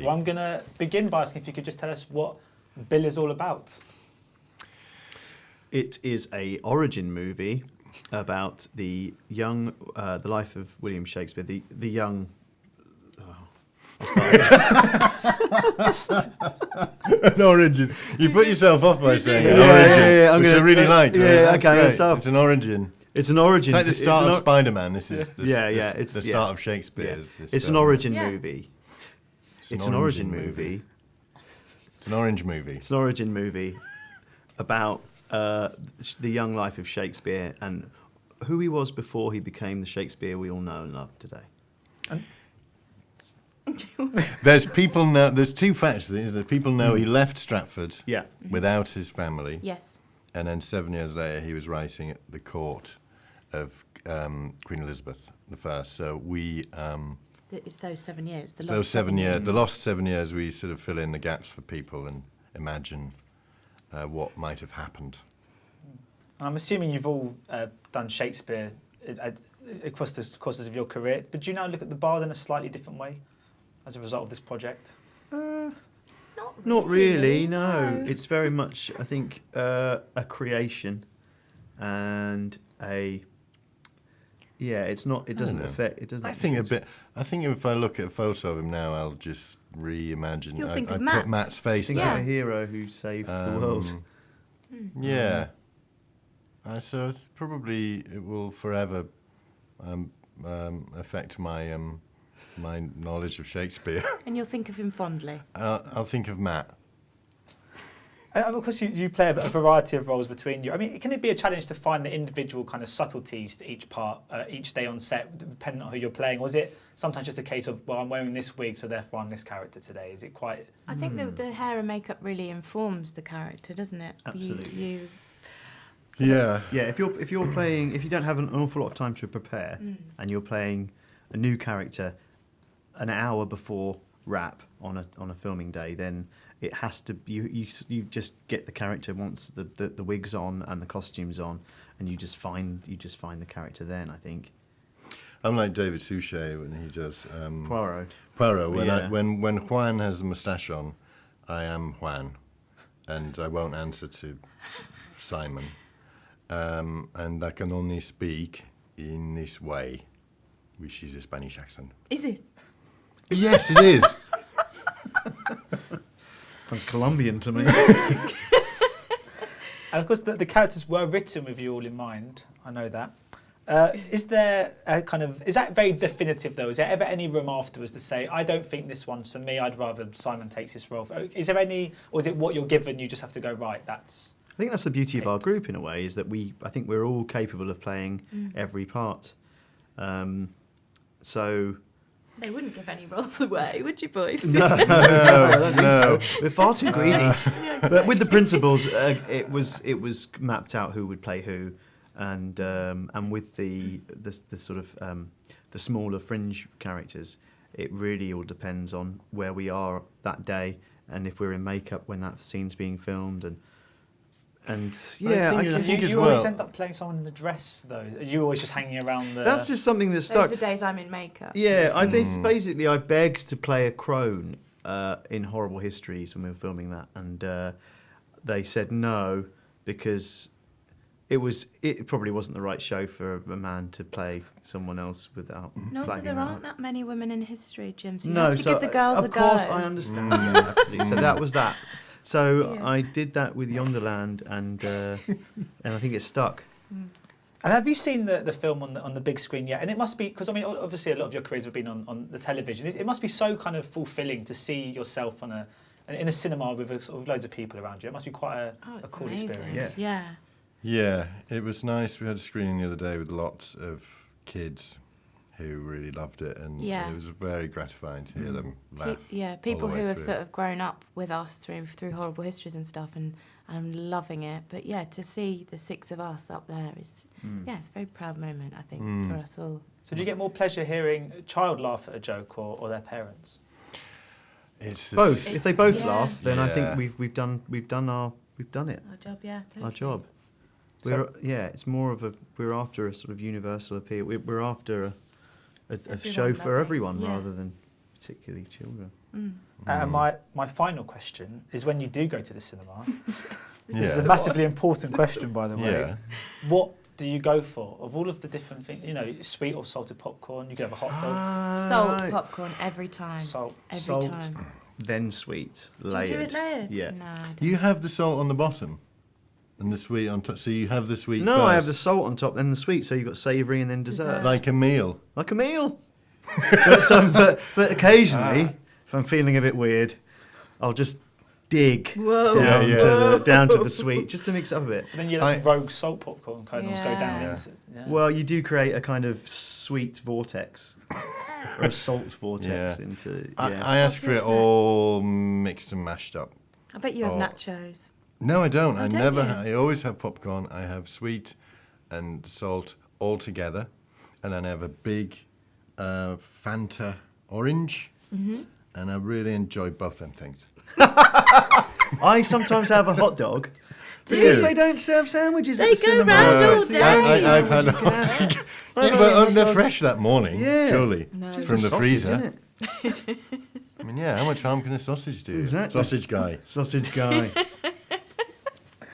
Well, I'm going to begin by asking if you could just tell us what Bill is all about. It is a origin movie about the life of William Shakespeare, the young. An origin. You put yourself off by saying an origin, which I really like. Okay, great. so It's an origin. It's an origin. It's like the start of Spider-Man. This is it's the start of Shakespeare. Yeah. It's an origin movie. It's an origin movie. It's an orange movie. It's an origin movie about the young life of Shakespeare and who he was before he became the Shakespeare we all know and love today. There's two facts. People know he left Stratford without his family. Yes. And then 7 years later, he was writing at the court of Queen Elizabeth I. So we... it's those 7 years. The lost 7 years, we sort of fill in the gaps for people and imagine what might have happened. I'm assuming you've all done Shakespeare across the courses of your career, but do you now look at the Bard in a slightly different way as a result of this project? Not really, no. It's very much, I think, a creation and a... Yeah, it's not. It doesn't affect. It doesn't. I think if I look at a photo of him now, I'll just reimagine. You'll think I of Matt. put Matt's face Think there. of a hero who saved the world. Yeah. So probably it will forever affect my my knowledge of Shakespeare. And you'll think of him fondly. I'll think of Matt. And of course, you play a variety of roles between you. I mean, can it be a challenge to find the individual kind of subtleties to each part, each day on set, depending on who you're playing? Or is it sometimes just a case of, well, I'm wearing this wig, so therefore I'm this character today? Is it quite... I think the hair and makeup really informs the character, doesn't it? Absolutely. Yeah. Yeah, if you're playing, if you don't have an awful lot of time to prepare, and you're playing a new character an hour before wrap on a filming day, then it has to you just get the character once the wig's on and the costume's on, and you just find the character then, I think. I'm like David Suchet when he does Poirot. When Juan has a moustache on, I am Juan, and I won't answer to Simon, and I can only speak in this way, which is a Spanish accent. Is it? Yes, it is. Sounds Colombian to me. And of course, the characters were written with you all in mind. I know that. Is there is that very definitive though? Is there ever any room afterwards to say, I don't think this one's for me, I'd rather Simon takes this role? Is there any, or is it what you're given, you just have to go, right, that's... I think that's the beauty of our group in a way, is that I think we're all capable of playing every part. So... They wouldn't give any roles away, would you, boys? No, I don't think so. We're far too greedy. But with the principals, it was mapped out who would play who, and with the sort of the smaller fringe characters, it really all depends on where we are that day and if we're in makeup when that scene's being filmed and yeah, I think you always end up playing someone in the dress, though. Are you always just hanging around the... That's just something that stuck. Those are the days I'm in makeup. Yeah, basically I begged to play a crone in Horrible Histories when we were filming that, and they said no because it probably wasn't the right show for a man to play someone else without. No, so flagging there that aren't up. that many women in history, Jim. So you No, have to give the girls a go. Of course, I understand. Yeah, absolutely. So that was that. So I did that with Yonderland, and I think it stuck. And have you seen the film on the big screen yet? And it must be, because I mean, obviously a lot of your careers have been on the television. It must be so kind of fulfilling to see yourself in a cinema with sort of loads of people around you. It must be quite a cool amazing. experience. Yeah, it was nice. We had a screening the other day with lots of kids who really loved it, and it was very gratifying to hear them laugh. People who have through. sort of grown up with us through Horrible Histories and stuff, and I'm loving it. But to see the six of us up there is, it's a very proud moment, I think, for us all. So do you get more pleasure hearing a child laugh at a joke or their parents? It's both. If they both laugh, then I think we've done it. Our job, totally. Our job. It's more of we're after a sort of universal appeal. We're after a show for everyone rather than particularly children. And my final question is: when you do go to the cinema, this is a Yeah. massively important question, by the way. Yeah. What do you go for of all of the different things? You know, sweet or salted popcorn. You could have a hot dog. Salt popcorn every time. Salt. Every Salt, time. then sweet, Do layered. you do it layered? Yeah. No, I don't. You have the salt on the bottom and the sweet on top. So you have the sweet No, first. I have the salt on top, then the sweet. So you've got savoury and then dessert. Like a meal. Like a meal. but occasionally, if I'm feeling a bit weird, I'll just dig Whoa. down to the sweet, just to mix it up a bit. And then you let some rogue salt popcorn kernels go down Yeah. into. Yeah. Well, you do create a kind of sweet vortex, or a salt vortex Yeah. into. I Yeah. ask for your it snack? all mixed and mashed up. I bet you have Oh. nachos. No, I don't. Oh, I don't never. you? I always have popcorn. I have sweet and salt all together, and then I have a big Fanta orange, and I really enjoy both them things. I sometimes have a hot dog. Do Because you? they don't serve sandwiches They at the go cinema. round so all it's the day. only I've had sandwich you can have. yeah, but they're fresh that morning, Yeah. surely, No. Just from a the sausage, freezer. isn't it? I mean, yeah, how much harm can a sausage do? Exactly. Sausage guy. Sausage guy.